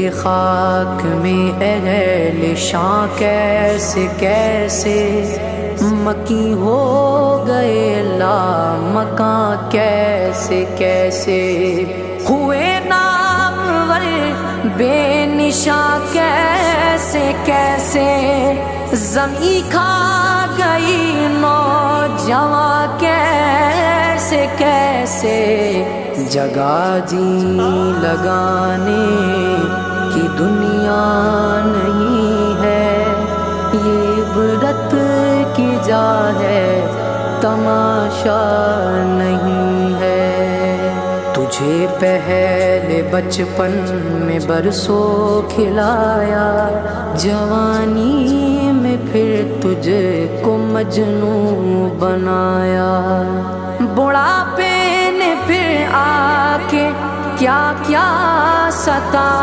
تیری خاک میں اہل شاں کیسے کیسے مکی ہو گئے لا مکاں کیسے کیسے ہوئے نامور بے نشاں کیسے کیسے زمین کھا گئی نوجواں کیسے کیسے جگہ جی لگانے کی دنیا نہیں ہے یہ عبرت کی جا ہے تماشا نہیں ہے تجھے پہلے بچپن میں برسوں کھلایا جوانی میں پھر تجھے کو مجنوں بنایا بڑھاپے نے پھر آ کے کیا کیا ستایا